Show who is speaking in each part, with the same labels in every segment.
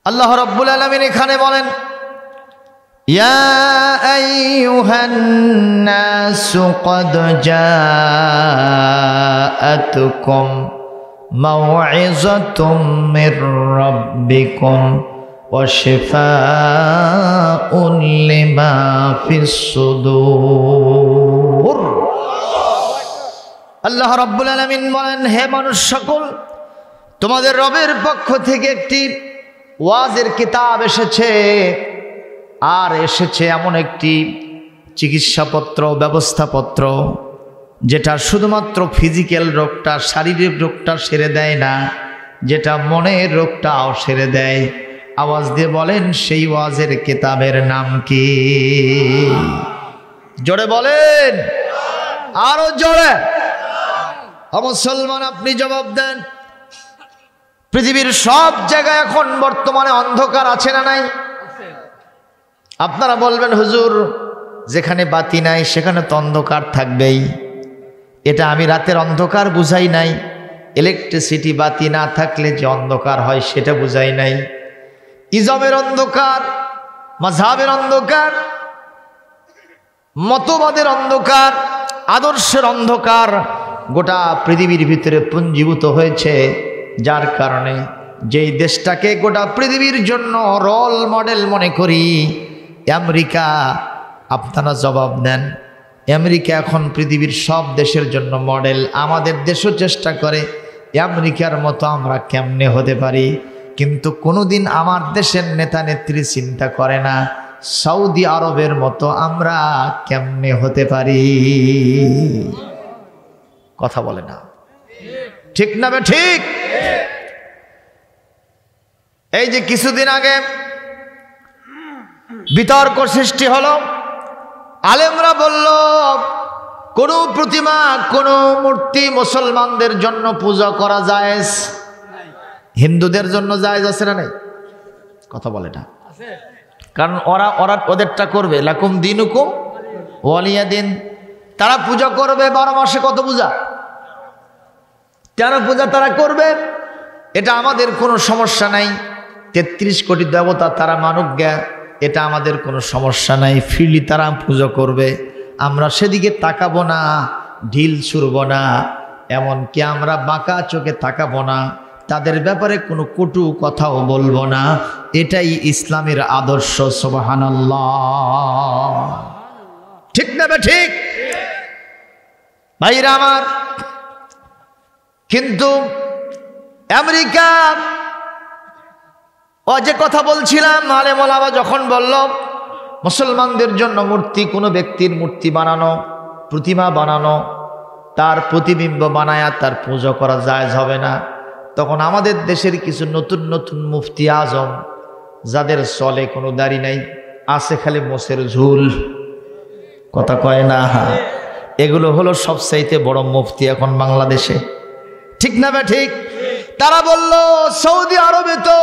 Speaker 1: আল্লাহ রাব্বুল আলামিন এখানে বলেন, ইয়া আইয়ুহান নাসু ক্বাদ জাআতুকুম মাউইযাতুম মির রাব্বিকুম ওয়া শিফাউন লিমা ফিস সুদূর। আল্লাহ রাব্বুল আলামিন বলেন, হে মানুষ সকল, তোমাদের রবের পক্ষ থেকে একটি ওয়াজের কিতাব এসেছে, আর এসেছে এমন একটি চিকিৎসাপত্র, ব্যবস্থাপত্র, যেটা শুধুমাত্র ফিজিক্যাল রোগটা, শারীরিক রোগটা সেরে দেয় না, যেটা মনের রোগটাও সেরে দেয়। আওয়াজ দিয়ে বলেন, সেই ওয়াজের কিতাবের নাম কি? জোরে বলেন, আরো জোরে। মুসলমান, আপনি জবাব দেন। পৃথিবীর সব জায়গায় এখন বর্তমানে অন্ধকার আছে না নাই? আপনারা বলবেন, হুজুর যেখানে বাতি নাই সেখানে তো অন্ধকার থাকবেই। এটা আমি রাতের অন্ধকার বুঝাই নাই, ইলেকট্রিসিটি বাতি না থাকলে যে অন্ধকার হয় সেটা বুঝাই নাই। ইজমের অন্ধকার, মাযহাবের অন্ধকার, মতবাদের অন্ধকার, আদর্শের অন্ধকার গোটা পৃথিবীর ভিতরে পুঞ্জীভূত হয়েছে, যার কারণে যেই দেশটাকে গোটা পৃথিবীর জন্য রোল মডেল মনে করি, আমেরিকা। আপনারা জবাব দেন, আমেরিকা এখন পৃথিবীর সব দেশের জন্য মডেল। আমাদের দেশও চেষ্টা করে আমেরিকার মতো আমরা কেমনে হতে পারি, কিন্তু কোনোদিন আমার দেশের নেতা নেত্রী চিন্তা করে না সৌদি আরবের মতো আমরা কেমনে হতে পারি। কথা বলে না, ঠিক না বে ঠিক? এই যে কিছুদিন আগে বিতর্ক সৃষ্টি হলো, আলেমরা বলল কোন প্রতিমা, কোন মূর্তি মুসলমানদের জন্য পূজা করা জায়েজ, হিন্দুদের জন্য জায়েজ আছে না নাই? কথা বলে না, কারণ ওরা ওদেরটা করবে, লাকুম দিনুকুম ওয়ালিয়া দিন। তারা পূজা করবে 12 মাসে কত পূজা, 13 পূজা তারা করবে, এটা আমাদের কোনো সমস্যা নাই। 33 কোটি দেবতা তারা মানুক জ্ঞা, এটা আমাদের কোনো সমস্যা নাই। ফ্রিলি তারা পুজো করবে, আমরা সেদিকে তাকাবো না, ঢিল ছুড়ব না, এমনকি আমরা বাঁকা চোখে তাকাবো না, তাদের ব্যাপারে কোনো কটু কথাও বলবো না। এটাই ইসলামের আদর্শ। সুবহানাল্লাহ, ঠিক না বে ঠিক? ভাইরা আমার, কিন্তু আমেরিকা, ও যে কথা বলছিলাম, আলেম ওলামা যখন বলল মুসলমানদের জন্য মূর্তি, কোনো ব্যক্তির মূর্তি বানানো, প্রতিমা বানানো, তার প্রতিবিম্ব বানায়া তার পুজো করা জায়েজ হবে না, তখন আমাদের দেশের কিছু নতুন নতুন মুফতি আজম, যাদের চলে কোনো দাড়ি নাই, আছে খালি মোষের ঝুল, কথা কয় না, এগুলো হলো সবচাইতে বড় মুফতি এখন বাংলাদেশে, ঠিক না বে ঠিক? তারা বলল সৌদি আরবে তো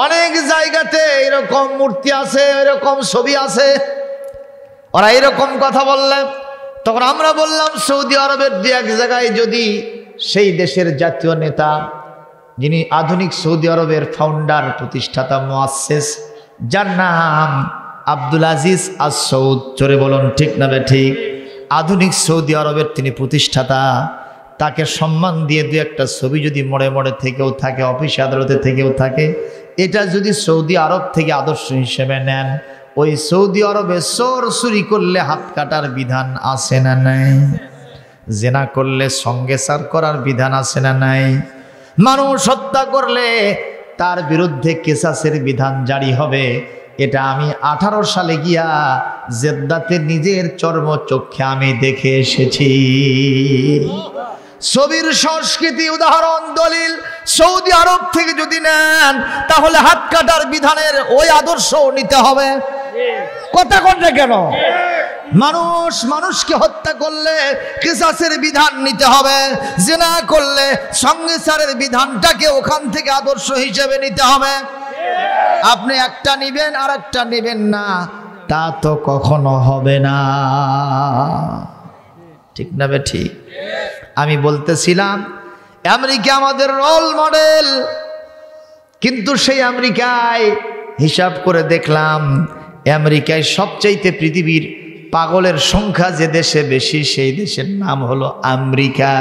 Speaker 1: অনেক জায়গাতে এরকম মূর্তি আছে, এরকম ছবি আছে। ওরা এরকম কথা বললেন, তখন আমরা বললাম সৌদি আরবের 2-1 জায়গায় যদি সেই দেশের জাতীয় নেতা, যিনি আধুনিক সৌদি আরবের ফাউন্ডার, প্রতিষ্ঠাতা, মুআসসিস, যার নাম আব্দুল আজিজ আস সৌদ, জোরে বলুন ঠিক না বে ঠিক? আধুনিক সৌদি আরবের তিনি প্রতিষ্ঠাতা, তাকে সম্মান দিয়ে 2-1টা ছবি যদি মোড়ে মোড়ে থেকেও থাকে, অফিস আদালতে থেকেও থাকে, এটা যদি সৌদি আরব থেকে আদর্শ হিসেবে নেন, ওই সৌদি আরবে চোর চুরি করলে হাত কাটার বিধান আছে না নাই? জেনা করলে সঙ্গে সার করার বিধান আছে না নাই? মানুষ হত্যা করলে তার বিরুদ্ধে কেসাসের বিধান জারি হবে। এটা আমি 18 সালে গিয়া জেদ্দাতে নিজের চর্মচক্ষে আমি দেখে এসেছি। ছবির সংস্কৃতি, উদাহরণ, দলিল সৌদি আরব থেকে যদি নেন, তাহলে হাত কাটার বিধানের ওই আদর্শ নিতে হবে। কথা কোনটা কেন? মানুষ মানুষকে হত্যা করলে কিসাসের বিধান নিতে হবে, জিনা করলে সংসারের বিধানটাকে ওখান থেকে আদর্শ হিসেবে নিতে হবে। আপনি একটা নিবেন আর একটা নেবেন না, তা তো কখনো হবে না, ঠিক না বে ঠিক? আমি বলতেছিলাম আমেরিকা আমাদের রোল মডেল, কিন্তু সেই আমেরিকায় হিসাব করে দেখলাম, আমেরিকায় সবচাইতে পৃথিবীর পাগলের সংখ্যা যে দেশে বেশি, সেই দেশের নাম হলো আমেরিকা।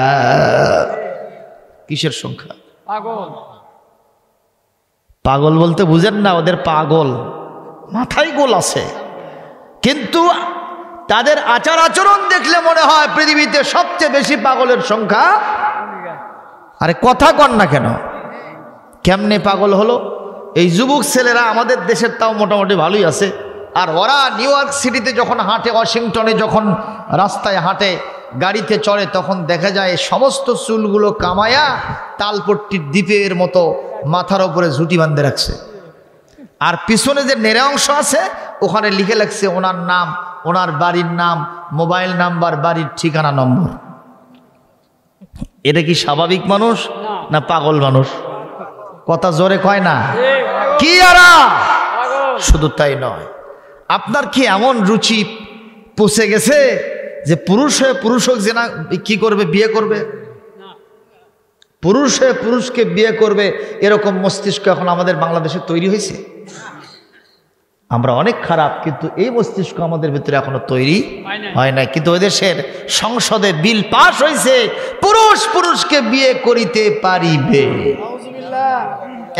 Speaker 1: কিসের সংখ্যা? পাগল। পাগল বলতে বুঝেন না, ওদের পাগল, মাথায় গোল আছে, কিন্তু তাদের আচার আচরণ দেখলে মনে হয় পৃথিবীতে সবচেয়ে বেশি পাগলের সংখ্যা। আরে কথা কন না কেন? কেমনে পাগল হলো? এই যুবক ছেলেরা আমাদের দেশের তাও মোটামুটি ভালোই আছে, আর ওরা নিউ ইয়র্ক সিটিতে যখন হাঁটে, ওয়াশিংটনে যখন রাস্তায় হাঁটে, গাড়িতে চড়ে, তখন দেখা যায় সমস্ত চুলগুলো কামায়া তালপট্টির দ্বীপের মতো মাথার উপরে ঝুঁটি বাঁধে রাখছে, আর পিছনে যে নেড়ে অংশ আছে ওখানে লিখে রাখছে ওনার নাম, ওনার বাড়ির নাম, মোবাইল নাম্বার, বাড়ির ঠিকানা নম্বর। এটা কি স্বাভাবিক মানুষ না পাগল মানুষ? কথা জোরে কয় না কি? আরা শুধু তাই নয়, আপনার কি এমন রুচি পৌঁছে গেছে যে পুরুষ হয়ে পুরুষ হোক যে না কি করবে, বিয়ে করবে, পুরুষ হয়ে পুরুষকে বিয়ে করবে, এরকম মস্তিষ্ক এখন আমাদের বাংলাদেশে তৈরি হয়েছে? আমরা অনেক খারাপ, কিন্তু এই মস্তিষ্ক আমাদের ভিতরে এখনো তৈরি হয় নাই। কিন্তু ওই দেশের সংসদে বিল পাস হয়েছে, পুরুষ পুরুষকে বিয়ে করিতে পারিবে।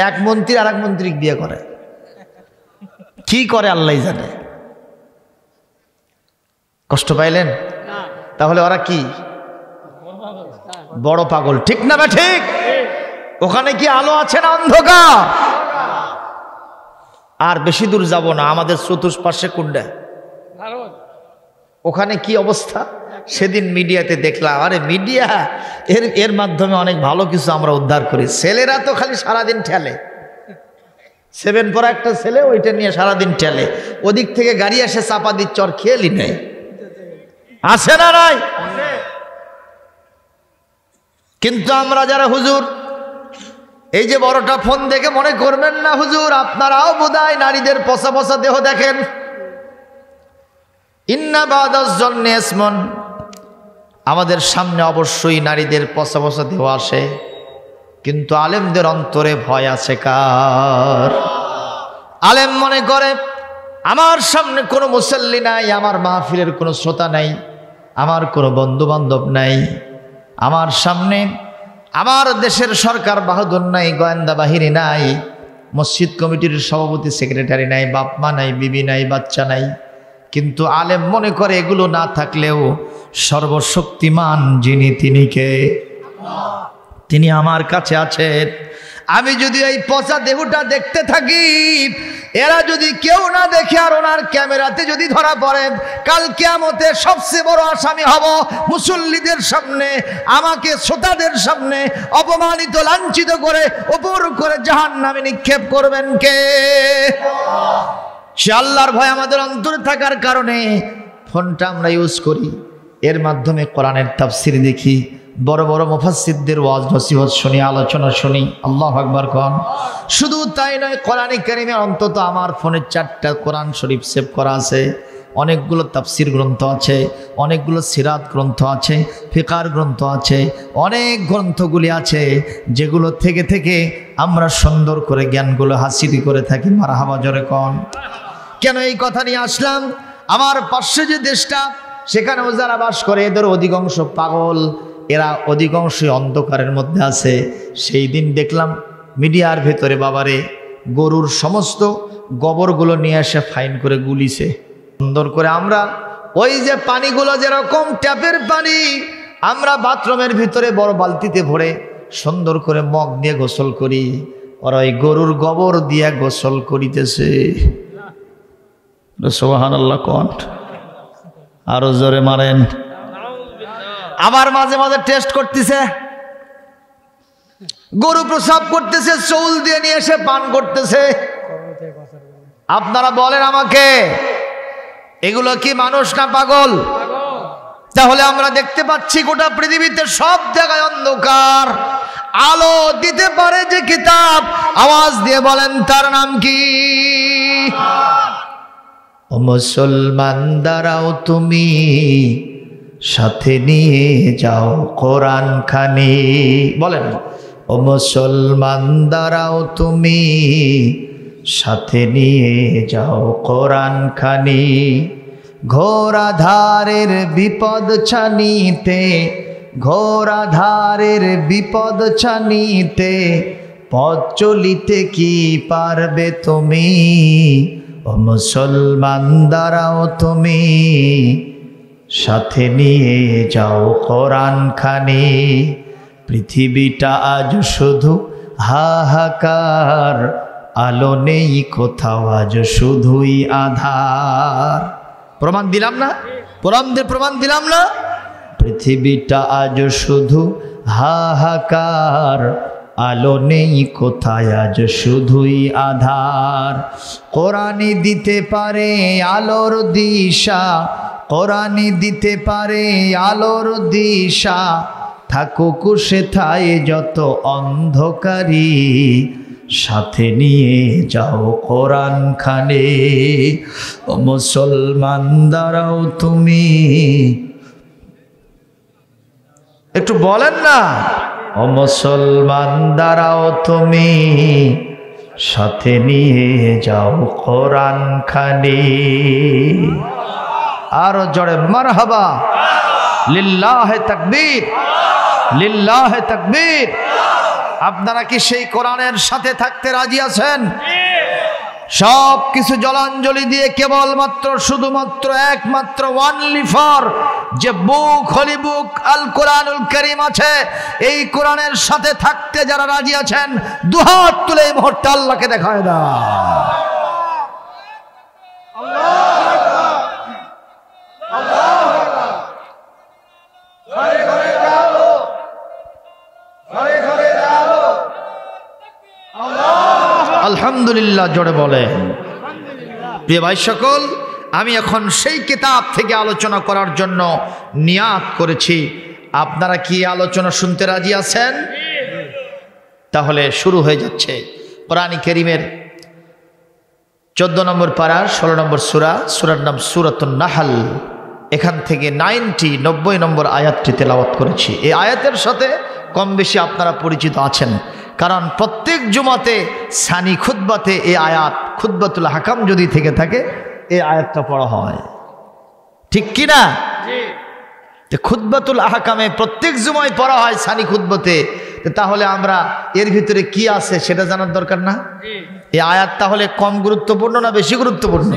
Speaker 1: এক মন্ত্রী আর এক মন্ত্রী বিয়ে করে, কি করে আল্লাহ জানে। কষ্ট পাইলেন? তাহলে ওরা কি বড় পাগল, ঠিক না বা ঠিক? ওখানে কি আলো আছে না অন্ধকার? আর বেশি দূর যাব না, আমাদের চতুষ্পার্শ্বে কুণ্ডা, ওখানে কি অবস্থা সেদিন মিডিয়াতে দেখলাম। আরে মিডিয়া এর মাধ্যমে অনেক ভালো কিছু আমরা উদ্ধার করি। ছেলেরা তো খালি সারাদিন ঠেলে, 7 পড়া একটা ছেলে, ওইটা নিয়ে সারাদিন ঠেলে, ওদিক থেকে গাড়ি আসে চাপা দিচ্ছে, আর খেয়ালই নেই। আছে না নাই? কিন্তু আমরা যারা হুজুর, এই যে বড়টা ফোন দেখে মনে করবেন না হুজুর আপনারাও বোধহয় নারীদের পচা পচা দেহ দেখেন। ইন্না বাদাস জন্নে ইসমন, আমাদের সামনে অবশ্যই নারীদের পচা পচা দেহ আসে, কিন্তু আলেমদের অন্তরে ভয় আছে কার? আলেম মনে করে আমার সামনে কোনো মুসল্লি নাই, আমার মাহফিলের কোনো শ্রোতা নাই, আমার কোনো বন্ধু বান্ধব নাই, আমার সামনে আমার দেশের সরকার বাহাদুর নাই, গোয়েন্দা বাহিনী নাই, মসজিদ কমিটির সভাপতি সেক্রেটারি নাই, বাপ মা নাই, বিবি নাই, বাচ্চা নাই। কিন্তু আলেম মনে করে এগুলো না থাকলেও সর্বশক্তিমান যিনি, তিনি কে? তিনি আমার কাছে আছেন। আমি যদি এই পচা দেহটা দেখতে থাকি, এরা যদি কেউ না দেখে আর ওনার ক্যামেরাতে যদি ধরা পড়ে, কাল কিয়ামতে সবচেয়ে বড় আসামি হব। মুসল্লিদের সামনে, আমাকে শ্রোতাদের সামনে অপমানিত লাঞ্ছিত করে উপর করে জাহান্নামে নিক্ষেপ করবেন কে? সে আল্লাহর ভয় আমাদের অন্তরে থাকার কারণে ফোনটা আমরা ইউজ করি, এর মাধ্যমে কোরআনের তাফসীর দেখি, বড় বড় মুফাসসিরদের ওয়াজ নসিহত শুনি, আলোচনা শুনি। আল্লাহু আকবার কোন। শুধু তাই নয়, কোরআনে কারিমে অন্তত আমার ফোনে 4টা কোরআন শরীফ সেভ করা আছে, অনেকগুলো তাফসীর গ্রন্থ আছে, অনেকগুলো সিরাত গ্রন্থ আছে, ফিকার গ্রন্থ আছে, অনেক গ্রন্থগুলি আছে যেগুলো থেকে থেকে আমরা সুন্দর করে জ্ঞানগুলো হাসিল করে থাকি। মারহাবা জোরে কোন। কেন এই কথা নিয়ে আসলাম? আমার পাশে যে দেশটা, সেখানেও যারা বাস করে এদের অধিকাংশ পাগল, এরা অধিকাংশই অন্ধকারের মধ্যে আছে। সেই দিন দেখলাম মিডিয়ার ভেতরে বাবারে গরুর সমস্ত গোবরগুলো নিয়ে এসে ফাইন করে গুলিছে সুন্দর করে। আমরা ওই যে পানিগুলো যেরকম ট্যাপের পানি আমরা বাথরুমের ভিতরে বড় বালতিতে ভরে সুন্দর করে মগ দিয়ে গোসল করি, ওরা ওই গরুর গোবর দিয়ে গোসল করিতেছে। সুবহানাল্লাহ কোন। আরো জোরে মারেন। আবার মাঝে মাঝে টেস্ট করতেছে, গরু প্রসাব করতেছে, চৌল দিয়ে নিয়ে এসে পান করতেছে। আপনারা বলেন আমাকে, এগুলো কি মানুষ না পাগল? তাহলে আমরা দেখতে পাচ্ছি গোটা পৃথিবীতে সব জায়গায় অন্ধকার। আলো দিতে পারে যে কিতাব, আওয়াজ দিয়ে বলেন তার নাম কি? ও মুসলমান দাঁড়াও, তুমি সাথে নিয়ে যাও কোরআন খানি। বলেন ও মুসলমান দাঁড়াও তুমি, সাথে নিয়ে যাও কোরআন খানি। ঘোর আধারের বিপদ ছানিতে, ঘোর আধারের বিপদ ছানিতে, পথ চলিতে কি পারবে তুমি? ও মুসলমান দাঁড়াও তুমি, সাথে নিয়ে যাও কোরআন খানি। পৃথিবীটা আজ শুধু হাহাকার, আলো নেই কোথাও, আজ শুধুই আধার। প্রমাণ দিলাম না? প্রমাণ দিলাম না? পৃথিবীটা আজ শুধু হাহাকার, আলো নেই কোথায়, আজ শুধুই আধার। কোরআনই দিতে পারে আলোর দিশা, কোরআনই দিতে পারে আলোর দিশা, থাকুক সেথায় যত অন্ধকারী, সাথে নিয়ে যাও কোরআন খানি। ও মুসলমান দাঁড়াও তুমি, একটু বলেন না, ও মুসলমান দাঁড়াও তুমি, সাথে নিয়ে যাও কোরআন খানি। আরো জোরে মারহাবা, লিল্লাহে তাকবীর, লিল্লাহে তাকবীর। আপনারা কি সেই কোরআনের সাথে থাকতে রাজি আছেন? সব কিছু জলাঞ্জলি দিয়ে কেবলমাত্র শুধুমাত্র একমাত্র ওয়ানলি ফর যে বুক, হলি বুক আল কোরআনুল কারীম আছে, এই কোরআনের সাথে থাকতে যারা রাজি আছেন দুহাত তুলে এই মুহূর্তে আল্লাহকে দেখায় দাও। আলহামদুলিল্লাহ জোরে বলেন। প্রিয় ভাই সকল, আমি এখন সেই কিতাব থেকে আলোচনা করার জন্য নিয়াত করেছি। আপনারা কি আলোচনা শুনতে রাজি আছেন? তাহলে শুরু হয়ে যাচ্ছে। কোরআন কারীমের 14 নম্বর পারা 16 নম্বর সূরা, সূরার নাম সূরাতুন নাহল। এখান থেকে 90 নম্বর আয়াতটি তেলাওয়াত করেছি। এই আয়াতের সাথে কম বেশি আপনারা পরিচিত আছেন, কারণ প্রত্যেক জুমাতে সানি খুতবাতে এই আয়াত, খুতবাতুল হাকাম যদি থেকে থাকে এই আয়াতটা পড়া হয়, ঠিক কি না? খুতবাতুল আহকামে প্রত্যেক জুমায় পড়া হয় সানি খুতবাতে। তাহলে আমরা এর ভিতরে কি আছে সেটা জানার দরকার না? এই আয়াত তাহলে কম গুরুত্বপূর্ণ না বেশি গুরুত্বপূর্ণ?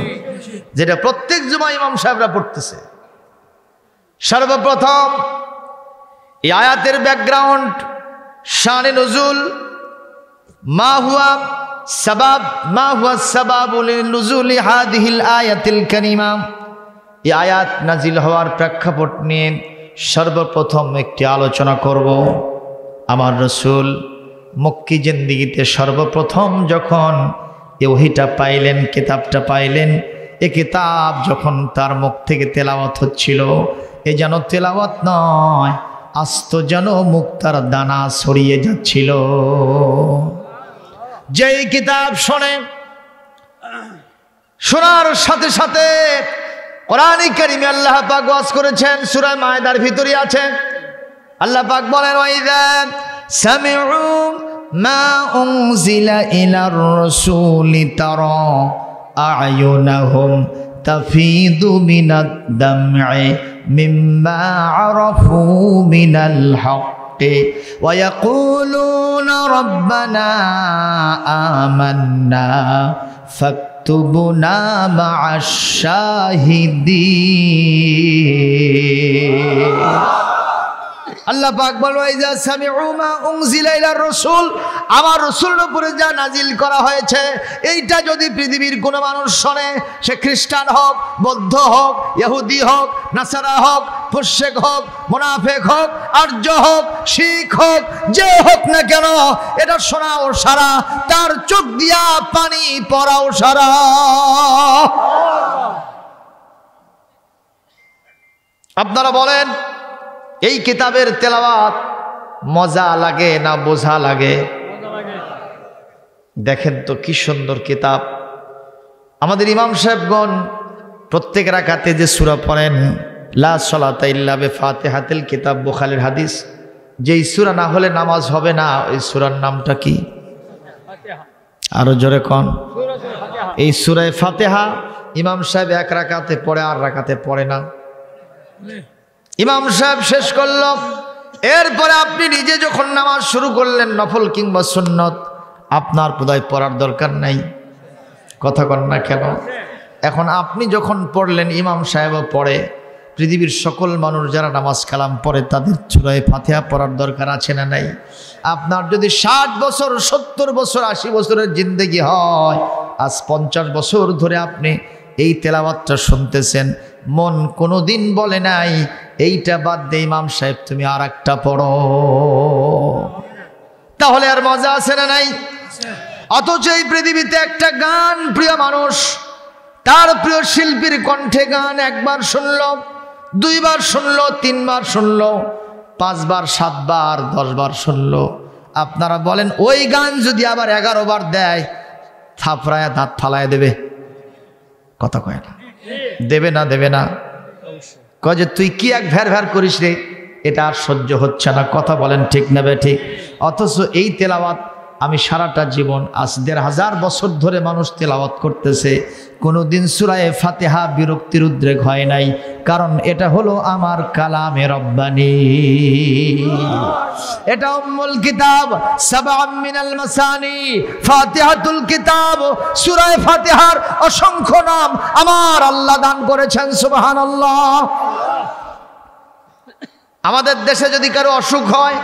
Speaker 1: যেটা প্রত্যেক জুমায় ইমাম সাহেবরা পড়তেছে। সর্বপ্রথম এই আয়াতের ব্যাকগ্রাউন্ড, শানে নুজুল, মা হুয়া সাবাবুল নুজুলি হাদিহিল আয়াতিল কারিমা। এই আয়াত নাজিল হওয়ার প্রেক্ষাপট নিয়ে সর্বপ্রথম একটি আলোচনা করব। আমার রাসূল মক্কি জিন্দেগিতে সর্বপ্রথম যখন এই ওহীটা পাইলেন, কিতাবটা পাইলেন, এই কিতাব যখন তার মুখ থেকে তেলাওয়াত হচ্ছিল, এ যেন তেলাওয়াত নয়, আস্ত যেন মুক্তার দানা ছড়িয়ে যাচ্ছিল। যেই কিতাব শোনার সাথে সাথে কোরআন কারীমে আল্লাহ পাক ওয়াজ করেছেন, সূরা মায়েদার ভিতরে আছে। আল্লাহ পাক বলেন, ওয়াইযা সামিউ মা উনজিলা ইলার রাসূলি তারা আ'য়ুনাহুম তাফিদু মিনাদ দাম'i মিম্মা আরাফু মিনাল হাক্কি ওয়া ইয়াকুলুনা রাব্বানা আমান্না ফাকতুবনা মা'আশ শাহিদিন। আল্লাহ পাক বলেন, ইজা সামিউ মা উনজিলা ইলার রাসূল, আমার রাসূলের উপরে যা নাজিল করা হয়েছে এইটা যদি পৃথিবীর কোন মানুষ শোনে, সে খ্রিস্টান হোক, বৌদ্ধ হোক, ইহুদি হোক, নাসারা হোক, মুশরিক হোক, মুনাফিক হোক, আর্য হোক, শিখ হোক, যে হোক না কেন, এটা শোনাও সারা, তার চোখ দিয়া পানি পড়াও সারা। আপনারা বলেন, এই কিতাবের তেলাওয়াত মজা লাগে না বোঝা লাগে? দেখেন তো কি সুন্দর কিতাব। আমাদের ইমাম সাহেবগণ প্রত্যেক রাকাতে যে সূরা পড়েন, লা সালাতা ইল্লা বিফাতিহাতিল কিতাব, বুখারীর হাদিস, যেই সূরা না হলে নামাজ হবে না, ওই সূরার নামটা কি? আরো জোরে কোন? এই সূরা ফাতিহা ইমাম সাহেব এক রাকাতে পড়ে, আর রাকাতে পড়ে না। ইমাম সাহেব শেষ করল, এরপরে আপনি নিজে যখন নামাজ শুরু করলেন, নফল কিংবা সুন্নত, আপনার বোধহয় পড়ার দরকার নাই। কথা কন না কেন? এখন আপনি যখন পড়লেন, ইমাম সাহেবও পড়ে, পৃথিবীর সকল মানুষ যারা নামাজ কালাম পড়ে তাদের সূরা ফাতিহা পড়ার দরকার আছে না নাই? আপনার যদি 60 বছর, 70 বছর, 80 বছরের জিন্দেগি হয়, আজ 50 বছর ধরে আপনি এই তেলাওয়াতটা শুনতেছেন, মন কোনোদিন বলে নাই এইটা বাদ দে ইমাম সাহেব তুমি আর একটা পড়ো, তাহলে আর মজা আছে না নাই? অথচ এই পৃথিবীতে একটা গান প্রিয় মানুষ তার প্রিয় শিল্পীর কণ্ঠে গান একবার শুনল, 2 বার শুনল, 3 বার শুনল, 5 বার, 7 বার, 10 বার শুনল। আপনারা বলেন ওই গান যদি আবার 11 বার দেয়, থাপড়ায় দাঁত ফালায় দেবে? কথা কয় না? দেবে না? দেবে না? কয় যে তুই কি এক ভ্যার ভ্যার করিস রে, এটা আর সহ্য হচ্ছে না। কথা বলেন ঠিক না ঠিক? অথচ এই তেলাওয়াত আমি সারাটা জীবন, আজ 1500 বছর ধরে মানুষ তেলাওয়াত করতেছে, কোনোদিন সূরা ফাতিহা বিরক্তির উদ্রেক হয় নাই, কারণ এটা হলো আমার কালামে রব্বানি, এটা উম্মুল কিতাব, সাবআম মিনাল মাসানি, ফাতিহাতুল কিতাব। সূরা ফাতিহার অসংখ্য নাম আমার আল্লাহ দান করেছেন, সুবহানাল্লাহ। আমাদের দেশে যদি কারো অসুখ হয়,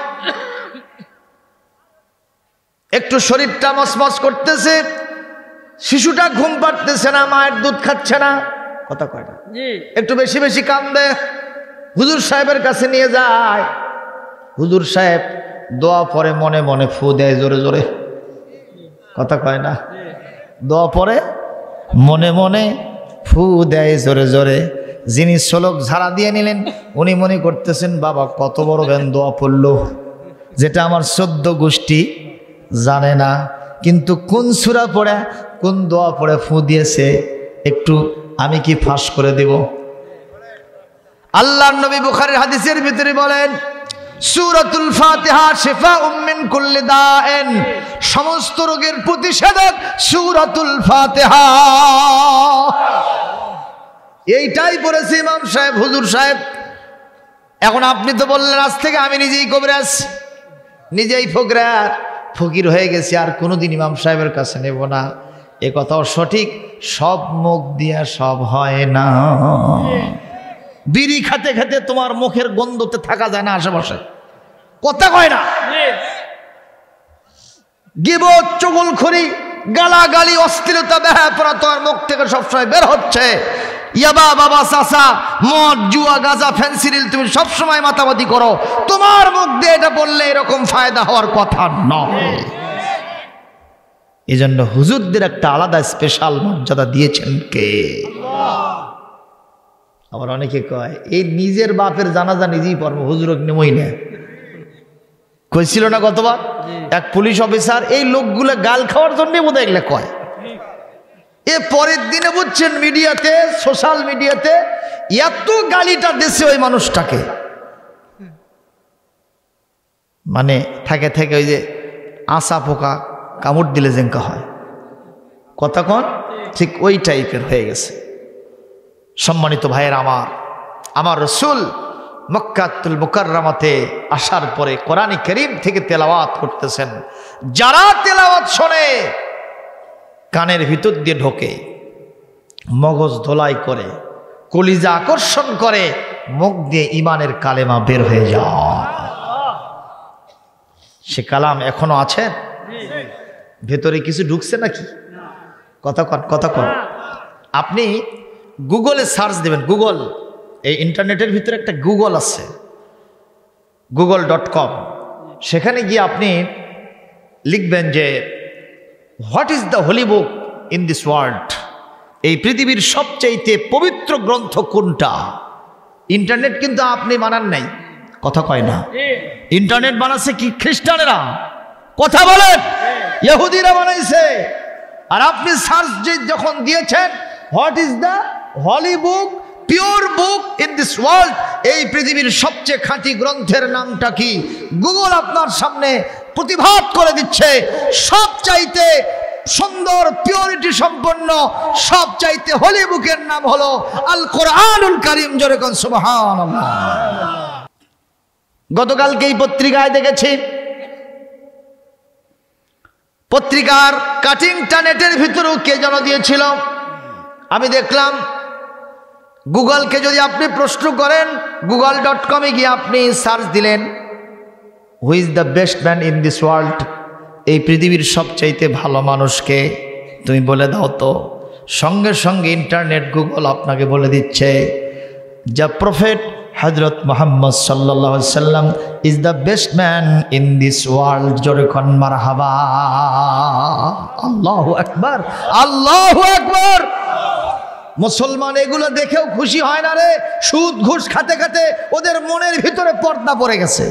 Speaker 1: একটু শরীরটা মচমচ করতেছে, শিশুটা ঘুম পাড়তেছে না, মায়ের দুধ খাচ্ছে না, কথা কয় না, একটু বেশি বেশি কান্দে, হুজুর সাহেবের কাছে নিয়ে যায়। হুজুর সাহেব দোয়া পড়ে, মনে মনে ফু দেয় জোরে জোরে, কথা কয় না? দোয়া পড়ে, মনে মনে ফু দেয় জোরে জোরে। যিনি শ্লোক ঝাড়া দিয়ে নিলেন, উনি মনে করতেছেন বাবা কত বড় ব্যান দোয়া পড়লো, যেটা আমার 14 গোষ্ঠী জানে না। কিন্তু কোন সূরা পড়ে, কোন দোয়া পড়ে ফু দিয়েছে, একটু আমি কি ফাঁস করে দেব? আল্লাহর নবী বুখারীর হাদিসের ভিতরে বলেন, সূরাতুল ফাতিহা শিফাউম মিন কুল্লি দাইন, সমস্ত রোগের প্রতিষেধক সূরাতুল ফাতিহা। এইটাই পড়েছে ইমাম সাহেব, হুজুর সাহেব। এখন আপনি তো বললেন আজ থেকে আমি নিজেই কবিরাজ, নিজেই ফকির হয়ে গেছি, আর কোনোদিন ইমাম সাহেবের কাছে নেব না। এ কথাও সঠিক, সব মুখ দিয়া সব হয় না। বিড়ি খেতে খেতে তোমার মুখের গন্ধতে থাকা যায় না আশেপাশে, কথা কয় না? গীবত, চুগলখড়ি, গালাগালি, অশ্লীলতা, বেহায়াপনা তোমার মুখ থেকে সবসময় বের হচ্ছে। ইয়াবা, বাবা, চাচা, মদ, জুয়া, গাঁজা, ফেন্সিডিল তুমি সবসময় মাতামাতি করো, তোমার মুখ দিয়ে এটা বললে এরকম ফায়দা হওয়ার কথা নয়। এই জন্য হুজুরদের একটা আলাদা স্পেশাল মর্যাদা দিয়েছেন কে? আবার অনেকে কয় এই নিজের বাপের জানাজা নিজেই পড়বো, হুজুর নেমই না। কইছিল না গতবার এক পুলিশ অফিসার, এই লোকগুলো গাল খাওয়ার জন্য বোধ এগুলো কয়। এ পরের দিনে বুঝছেন মিডিয়াতে, সোশ্যাল মিডিয়াতে এত গালিটা দেশে ওই মানুষটাকে, মানে থাকে থেকে ওই যে আশা পোকা কামড় দিলে যেঙ্কা হয়, কথা কন, ঠিক ওই টাইপের হয়ে গেছে। সম্মানিত ভাইয়ের আমার রাসূল মক্কাতুল মুকাররমাতে আসার পরে কোরআনে কারীম থেকে তেলাওয়াত করতেছেন। যারা তেলাওয়াত শোনে, কানের ভিতর দিয়ে ঢোকে, মগজ ধোলাই করে, কলিজা আকর্ষণ করে, মুখ দিয়ে ইমানের কালেমা বের হয়ে যায়। সে কালাম এখনো আছে, ভেতরে কিছু ঢুকছে নাকি? কথা কন। আপনি গুগলে সার্চ দেবেন, গুগল, এই ইন্টারনেটের ভিতরে একটা গুগল আছে, google.com। সেখানে গিয়ে আপনি লিখবেন যে what is the Holi book in this world, এই পৃথিবীর সবচাইতে পবিত্র গ্রন্থ কোনটা। ইন্টারনেট কিন্তু আপনি বানান নাই, কথা কয় না? ইন্টারনেট বানাচ্ছে কি খ্রিস্টানেরা, কথা বলেন, ইহুদিরা বানাইছে। আর আপনি সার্চ যখন দিয়েছেন what is the Holi book, pure book in this world, এই পৃথিবীর সবচেয়ে খাঁটি গ্রন্থের নামটা কি? গুগল আপনার সামনে প্রতিভাত করে দিচ্ছে। সবচাইতে সুন্দর পিওরিটি সম্পন্ন সবচাইতে হোলি বুকের নাম হলো আল কোরআনুল কারীম। জোরে কোন সুবহানাল্লাহ। গতকালকে এই পত্রিকায় দেখেছি, পত্রিকার কাটিংটা নেটের ভিতরেও কে যেন দিয়েছিল, আমি দেখলাম। গুগলকে যদি আপনি প্রশ্ন করেন, google.com-এ গিয়ে আপনি সার্চ দিলেন who is the best man in this world, এই পৃথিবীর সবচাইতে ভালো মানুষকে তুমি বলে দাও তো, সঙ্গে সঙ্গে ইন্টারনেট গুগল আপনাকে বলে দিচ্ছে দ্য প্রফেট হযরত মুহাম্মদ সাল্লাল্লাহু আলাইহি সাল্লাম is the best man in this world. জোরে কোন মারহাবা। আল্লাহু আকবার, আল্লাহু আকবার। মুসলমান এগুলো দেখেও খুশি হয় না রে। সুদ ঘুষ খাতে খাতে ওদের মনের ভিতরে পর্দা পড়ে গেছে।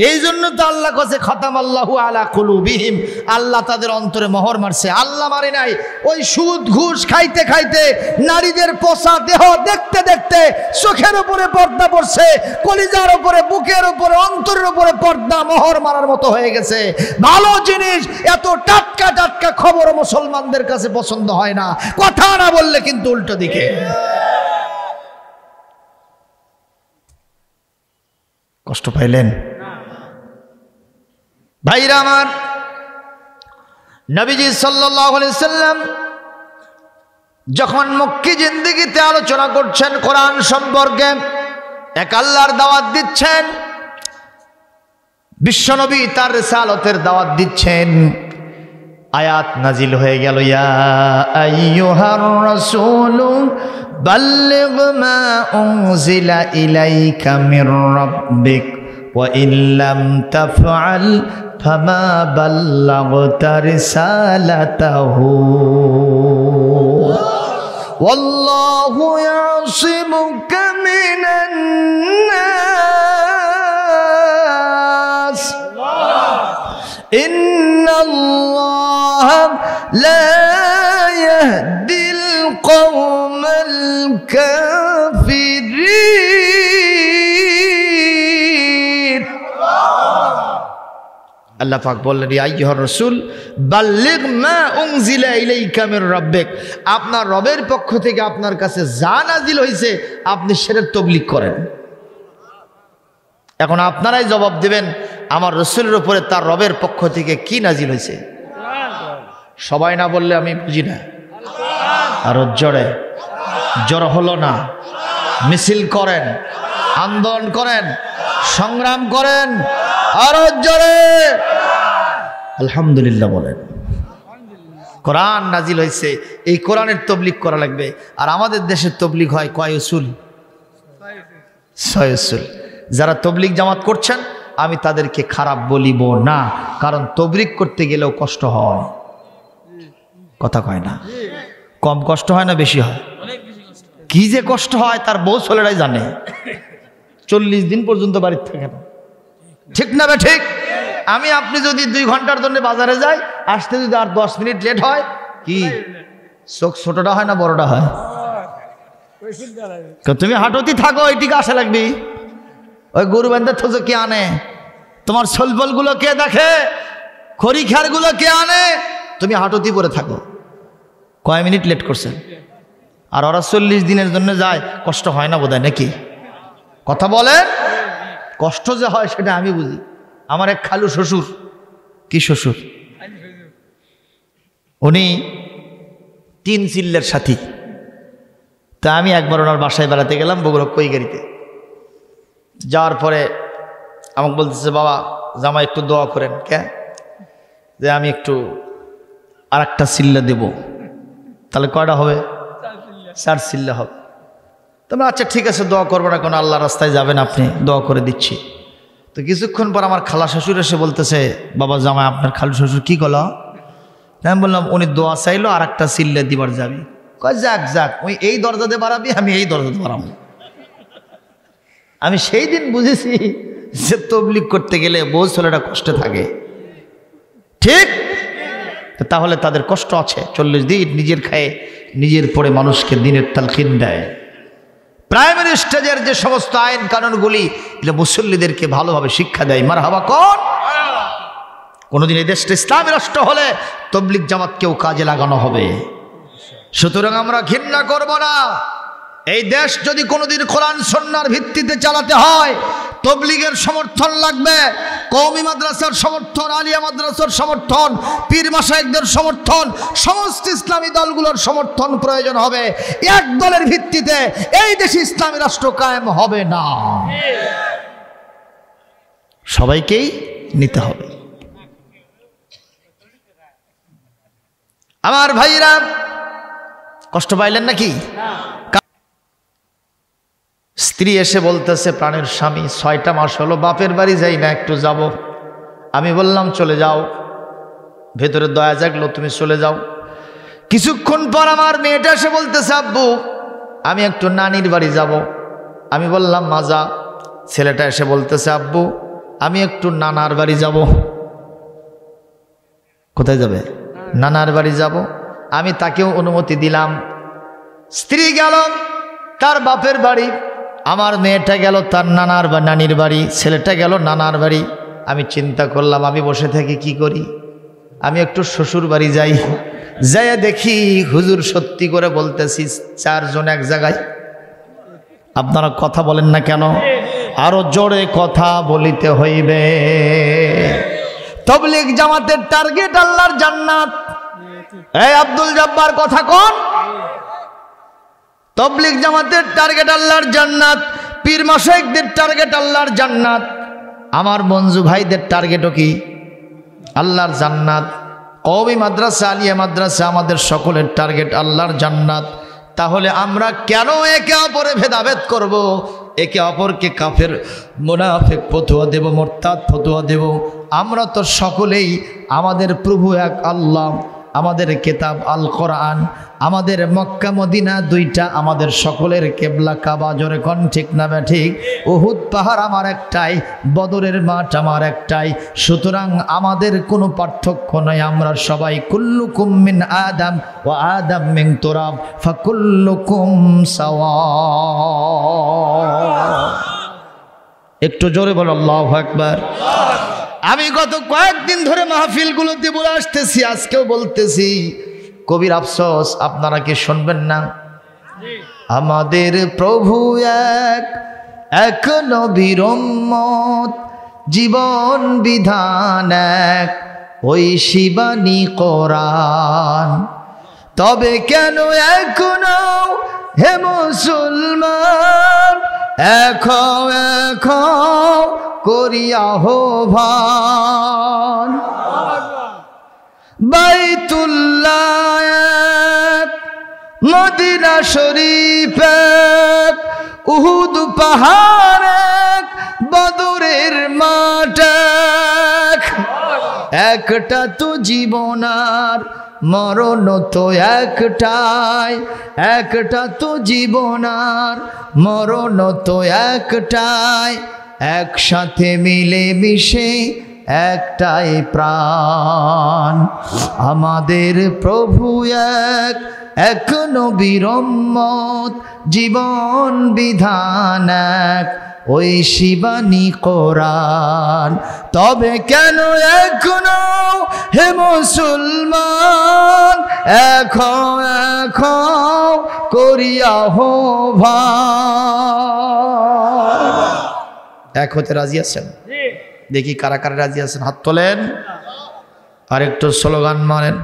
Speaker 1: এই জন্য তো আল্লাহ কাছে খাতামাল্লাহু আলা কুলুবিহিম, আল্লাহ তাদের অন্তরে মোহর মারছে। আল্লাহ মারে নাই, ওই সুদ ঘুষ খাইতে খাইতে নারীদের পচা দেহ দেখতে দেখতে চোখের উপরে পর্দা পড়ছে, কলিজার উপরে, বুকের উপরে, অন্তরের উপরে পর্দা মোহর মারার মতো হয়ে গেছে। ভালো জিনিস, এত টাটকা টাটকা খবর মুসলমানদের কাছে পছন্দ হয় না। কথা না বললে কিন্তু উল্টো দিকে। কষ্ট পাইলেন ভাইরা আমার? নবীজি সাল্লাল্লাহু আলাইহি সাল্লাম যখন মক্কি জিন্দেগিতে আলোচনা করছেন কোরআন সম্পর্কে, এক আল্লাহর দাওয়াত দিচ্ছেন, বিশ্বনবী তার রিসালাতের দাওয়াত দিচ্ছেন, আয়াত নাজিল হয়ে গেল, ইয়া আইয়ুহার রাসূল বাল্লিগ মা উনজিলা ইলাইকা মির রাব্বিক ওয়া ইন লাম তাফআল ফামা বাল্লাগতা রিসালাতাহু ওয়াল্লাহু ইয়াসিমুকা মিনান নাস ইন্নাল্লাহ লা ইয়াহদিল কওমাল কাফিরিন। আল্লাহ পাক বললেন, ইয়া আইয়ুহার রাসূল বাল্লিগ মা উনজিলা ইলাইকা মির রাব্বিক, আপনার রবের পক্ষ থেকে আপনার কাছে যা নাজিল হয়েছে আপনি সেটার তাবলীগ করেন। এখন আপনারাই জবাব দিবেন আমার রাসূলের উপরে তার রবের পক্ষ থেকে কি নাজিল হয়েছে। সবাই না বললে আমি বুঝি না। আরো জোরে, জড়ো হলো না, মিছিল করেন, আন্দোলন করেন, সংগ্রাম করেন, আরো জোরে আলহামদুলিল্লাহ বলেন। কোরআন নাজিল হয়েছে, এই কোরআনের তাবলীগ করা লাগবে। আর আমাদের দেশের তাবলীগ হয় কয় উসুল? 6 উসুল। যারা তাবলীগ জামাত করছেন আমি তাদেরকে খারাপ বলিব না, কারণ তাবলীগ করতে গেলেও কষ্ট হয়। কথা কয় না? কম কষ্ট হয় না বেশি হয়? কি যে কষ্ট হয় তার বউ ছেলেরাই জানে। 40 দিন পর্যন্ত বাড়িতে থাকে না, ঠিক না? ঠিক। আমি আপনি যদি 2 ঘন্টার জন্য বাজারে যাই, আসতে যদি আর 10 মিনিট লেট হয়, কি চোখ ছোটটা হয় না বড়টা হয়? তুমি হাঁটতি থাকো, এইটিকে আসা লাগবি। ওই গরু বান্ধা থোজো কে আনে? তোমার সলবল গুলো কে দেখে? খড়ি খার গুলো কে আনে? তুমি হাঁটতি পরে থাকো। কয় মিনিট লেট করছেন? আর ওরা 40 দিনের জন্য যায়, কষ্ট হয় না বোধহয় নাকি? কথা বলেন। কষ্ট যে হয় সেটা আমি বুঝি। আমার এক খালু শ্বশুর, কি শ্বশুর, উনি 3 চিল্লের সাথী। তা আমি একবার ওনার বাসায় বেড়াতে গেলাম, বগুড়া কই গাড়িতে। যাওয়ার পরে আমাকে বলতেছে, বাবা জামাই একটু দোয়া করেন। কে? যে আমি একটু আর একটা চিল্লা দেব। তাহলে কয়টা হবে? 4 চিল্লা হবে। তবে আচ্ছা ঠিক আছে, দোয়া করবো না, কোনো আল্লাহ রাস্তায় যাবেন আপনি, দোয়া করে দিচ্ছি। তো কিছুক্ষণ পর আমার খালা শ্বশুর এসে বলতেছে, বাবা জামাই আপনার খালু শ্বশুর কি করলো? আমি বললাম, উনি দোয়া চাইলো আর একটা চিল্লা দিবার যাবি। কয় যাক যাক, ওই এই দরজাতে বাড়াবি, আমি এই দরজাতে বাড়াবো। আমি সেই দিন বুঝেছি যে তাবলীগ করতে গেলে বউ ছেলেটা কষ্টে থাকে, ঠিক? তাহলে তাদের কষ্ট আছে। 40 দিন নিজের খায়ে নিজের পরে মানুষকে দিনের তালকিন দেয়। প্রাইমারি স্টেজের যে সমস্ত আইন কানুনগুলি এটা মুসল্লিদেরকে ভালোভাবে শিক্ষা দেয়। মারহাবা কোন? কোনোদিন এই দেশটা ইসলামী রাষ্ট্র হলে তবলিগ জামাতকেও কাজে লাগানো হবে। সুতরাং আমরা ঘৃণা করব না। এই দেশ যদি কোনোদিন কোরআন সুন্নাহর ভিত্তিতে চালাতে হয়, তবলিগের সমর্থন লাগবে, কওমি মাদ্রাসার সমর্থন, আলিয়া মাদ্রাসার সমর্থন, পীর মাশায়েখদের সমর্থন, সমস্ত ইসলামী দলগুলোর সমর্থন প্রয়োজন হবে। এক দলের ভিত্তিতে এই দেশে ইসলামী রাষ্ট্র কায়েম হবে না, সবাইকেই নিতে হবে। আমার ভাইরা কষ্ট পাইলেন নাকি? স্ত্রী এসে বলতেছে, প্রাণের স্বামী 6টা মাস হলো বাপের বাড়ি যাই না, একটু যাব। আমি বললাম চলে যাও, ভেতরে দয়া জাগলো, তুমি চলে যাও। কিছুক্ষণ পর আমার মেয়েটা এসে বলতেছে, আব্বু আমি একটু নানির বাড়ি যাব। আমি বললাম মা যা। ছেলেটা এসে বলতেছে, আব্বু আমি একটু নানার বাড়ি যাব। কোথায় যাবে? নানার বাড়ি যাব। আমি তাকেও অনুমতি দিলাম। স্ত্রী গেল তার বাপের বাড়ি, আমার মেয়েটা গেল তার নানার বা নানির বাড়ি, ছেলেটা গেল নানার বাড়ি। আমি চিন্তা করলাম আমি বসে থাকি কি করি, আমি একটু শ্বশুর বাড়ি যাই। যাইয়া দেখি হুজুর সত্যি করে বলতেছি 4 জন এক জায়গায়। আপনারা কথা বলেন না কেন? আরো জোরে কথা বলিতে হইবে। তবলিগ জামাতের টার্গেট আল্লাহর জান্নাত। এই আব্দুল জব্বার কথা কোন? তবলিগ জামাতের টার্গেট আল্লাহর জান্নাত, পীর মাশায়েখদের টার্গেট আল্লাহর জান্নাত, আমার মঞ্জু ভাইদের টার্গেটও কি? আল্লাহর জান্নাত। কওমি মাদ্রাসা, আলিয়া মাদ্রাসা, আমাদের সকলের টার্গেট আল্লাহর জান্নাত। তাহলে আমরা কেন একে অপরে ভেদাভেদ করব? একে অপরকে কাফের, মুনাফিক ফতোয়া দেব, মুরতাদ ফতোয়া দেব? আমরা তো সকলেই আমাদের প্রভু এক আল্লাহ, আমাদের কিতাব আল কোরআন, আমাদের মক্কা মদিনা দুইটা, আমাদের সকলের কেবলা কাবা। জোরে কোন ঠিক না ঠিক? উহুদ পাহাড় আমার একটাই, বদরের মাঠ আমার একটাই। সুতরাং আমাদের কোনো পার্থক্য নয়, আমরা সবাই কুল্লুকুম মিন আদম ওয়া আদম মিন তুরাব ফাকুল্লুকুম সাওয়া। একটু জোরে বলো আল্লাহু আকবার। আমি গত কয়েকদিন ধরে মাহফিলগুলোতে বলে আসতেছি, আজকেও বলতেছি, কবির আফসোস আপনারা কি শুনবেন না? আমাদের প্রভু এক নবীর উম্মত, জীবন বিধান এক, ওই শিবানী কোরআন। তবে কেন এখনো হে মুসলমান এখন করিয়া আহ্বান? বাইতুল্লাহ এক, মদিনা শরীফ এক, উহুদ পাহাড় এক, বদরের মাঠ এক। একটা তো জীবনার মরণ তো একটাই, একটা তো জীবনার মরণ তো একটাই। একসাথে মিলে মিশে একটাই প্রাণ। আমাদের প্রভু এক নবীর উম্মত, জীবন বিধান এক, ওই শিবানী কোরআন। তবে কেন এখনো হে মুসলমান এখন করিয়া আহ্বান? এক হতে রাজি আছেন? দেখি কারা কারা রাজি আছেন, হাত তোলেন। আর একটু স্লোগান মারেন।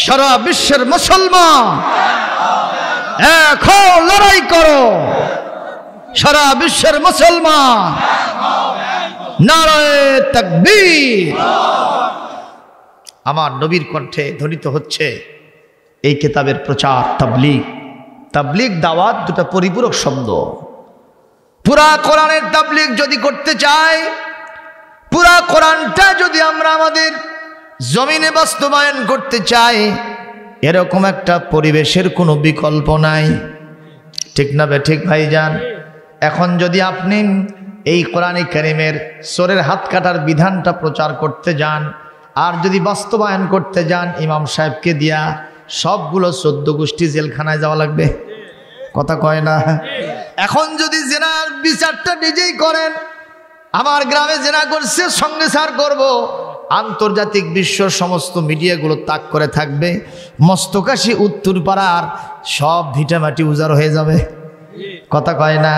Speaker 1: সারা বিশ্বের মুসলমান এখন লড়াই করো। সারা বিশ্বের মুসলমান নারায়ে তাকবীর। আমার নবীর কণ্ঠে ধ্বনিত হচ্ছে এই কিতাবের প্রচার। তাবলীগ, তাবলীগ দাওয়াত দুটো পরিপূরক শব্দ। পুরা কোরআনের তাবলীগ যদি করতে চাই, পুরা কোরআনটা যদি আমরা আমাদের জমিনে বাস্তবায়ন করতে চাই, এরকম একটা পরিবেশের কোনো বিকল্প নাই, ঠিক না বে ঠিক ভাইজান? এখন যদি আপনি এই কোরআনে কারীমের চোরের হাত কাটার বিধানটা প্রচার করতে যান আর যদি বাস্তবায়ন করতে যান, ইমাম সাহেবকে দিয়া সবগুলো 14 গোষ্ঠী জেলখানায় যাওয়া লাগবে, কথা কয় না? এখন যদি জেনার বিচারটা নিজেই করেন, আমার গ্রামে জেনা করছে সঙ্গে সার করব, আন্তর্জাতিক বিশ্ব সমস্ত মিডিয়াগুলো তাক করে থাকবে, মস্তকাশি উত্তরপাড়ার সব ভিটামাটি উজাড় হয়ে যাবে, কথা কয় না?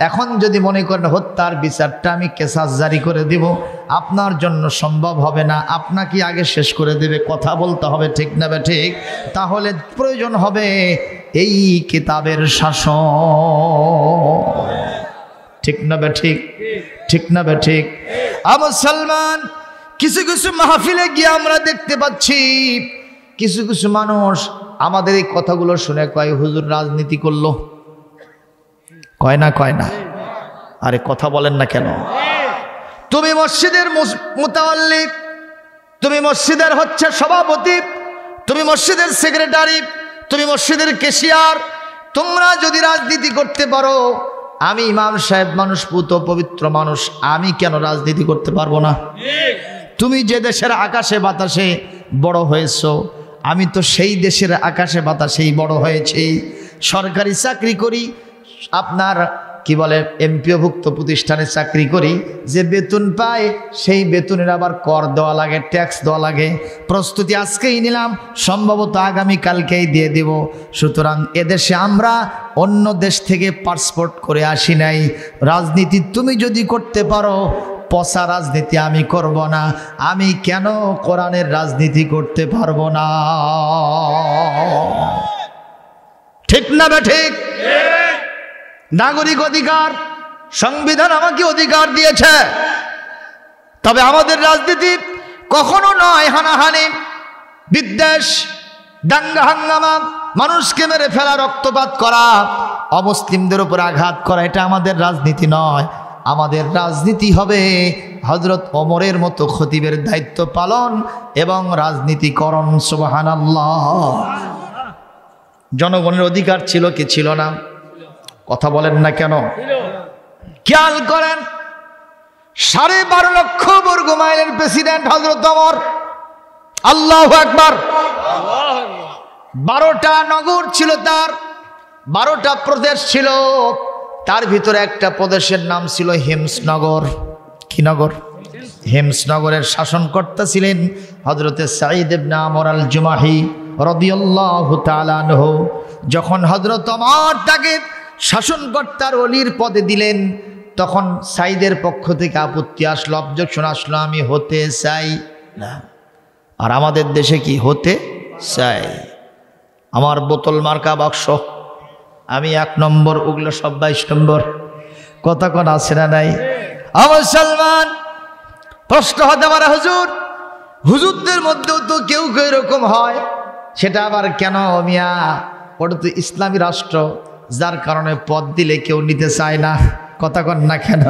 Speaker 1: এখন যদি মনে করেন হত্যার বিচারটা আমি কেসাস জারি করে দিব, আপনার জন্য সম্ভব হবে না, আপনাকে আগে শেষ করে দেবে, কথা বলতে হবে, ঠিক না ঠিক? তাহলে প্রয়োজন হবে এই কিতাবের শাসন, ঠিক না ঠিক? ঠিক না ঠিক? মুসলমান, কিছু কিছু মাহফিলে গিয়ে আমরা দেখতে পাচ্ছি কিছু কিছু মানুষ আমাদের এই কথাগুলো শুনে কয় হুজুর রাজনীতি করলো, কয় না? কয় না? আরে কথা বলেন না কেন? তুমি মসজিদের মুতাওয়াল্লি, তুমি মসজিদের হচ্ছে সভাপতি, তুমি মসজিদের সেক্রেটারি, তুমি মসজিদের ক্যাশিয়ার, তোমরা যদি রাজনীতি করতে পারো, আমি ইমাম সাহেব মানুষ, পুত পবিত্র মানুষ, আমি কেন রাজনীতি করতে পারবো না? তুমি যে দেশের আকাশে বাতাসে বড় হয়েছো, আমি তো সেই দেশের আকাশে বাতাসেই বড় হয়েছি, সরকারি চাকরি করি, আপনার কি বলে এমপিওভুক্ত প্রতিষ্ঠানে চাকরি করি, যে বেতন পায় সেই বেতনের আবার কর দেওয়া লাগে, ট্যাক্স দেওয়া লাগে। প্রস্তুতি আজকেই নিলাম, সম্ভবত আগামী কালকেই দিয়ে দেব। সুতরাং এদেশে আমরা অন্য দেশ থেকে পাসপোর্ট করে আসি নাই। রাজনীতি তুমি যদি করতে পারো, পচা রাজনীতি আমি করব না, আমি কেন কোরআনের রাজনীতি করতে পারবো না? ঠিক না বে ঠিক? নাগরিক অধিকার, সংবিধান আমাকে অধিকার দিয়েছে, তবে আমাদের রাজনীতি কখনো নয় হানাহানি, বিদ্বেষ, দাঙ্গা হাঙ্গামা, মানুষকে মেরে ফেলা, রক্তপাত করা, অমুসলিমদের উপর আঘাত করা, এটা আমাদের রাজনীতি নয়। আমাদের রাজনীতি হবে হযরত ওমরের মতো খতিবের দায়িত্ব পালন এবং রাজনীতিকরণ। সুবহানাল্লাহ। জনগণের অধিকার ছিল কি ছিল না? কথা বলেন না কেন? খেয়াল করেন, 12.5 লক্ষ বর্গ মাইলের প্রেসিডেন্ট হযরত ওমর। আল্লাহু আকবার। 12টা নগর ছিল তার, 12টা প্রদেশ ছিল, তার ভিতরে একটা প্রদেশের নাম ছিল হিমসনগর। কি নগর? হিমসনগরের শাসনকর্তা ছিলেন হযরতে সাঈদ ইবনে আমর আল জুমাহি রাদিয়াল্লাহু তাআলা আনহু। যখন হযরত ওমর তাকে শাসনকর্তার ওলির পদে দিলেন, তখন সাঈদের পক্ষ থেকে আপত্তি আসলো, অবজেকশন আসলো, আমি হতে চাই না। আর আমাদের দেশে কি হতে চাই? আমার বোতল মার্কা বাক্স, আমি 1 নম্বর, ওগুলো সব 22 নম্বর। কথা কোন আছে না নাই? মুসলমান, প্রশ্ন হতে পারে হুজুর, হুজুরদের মধ্যেও তো কেউ কেউ এরকম হয়, সেটা আবার কেন মিয়া? ওটা তো ইসলামী রাষ্ট্র, যার কারণে পদ দিলে কেউ নিতে চায় না। কথা কন না কেন?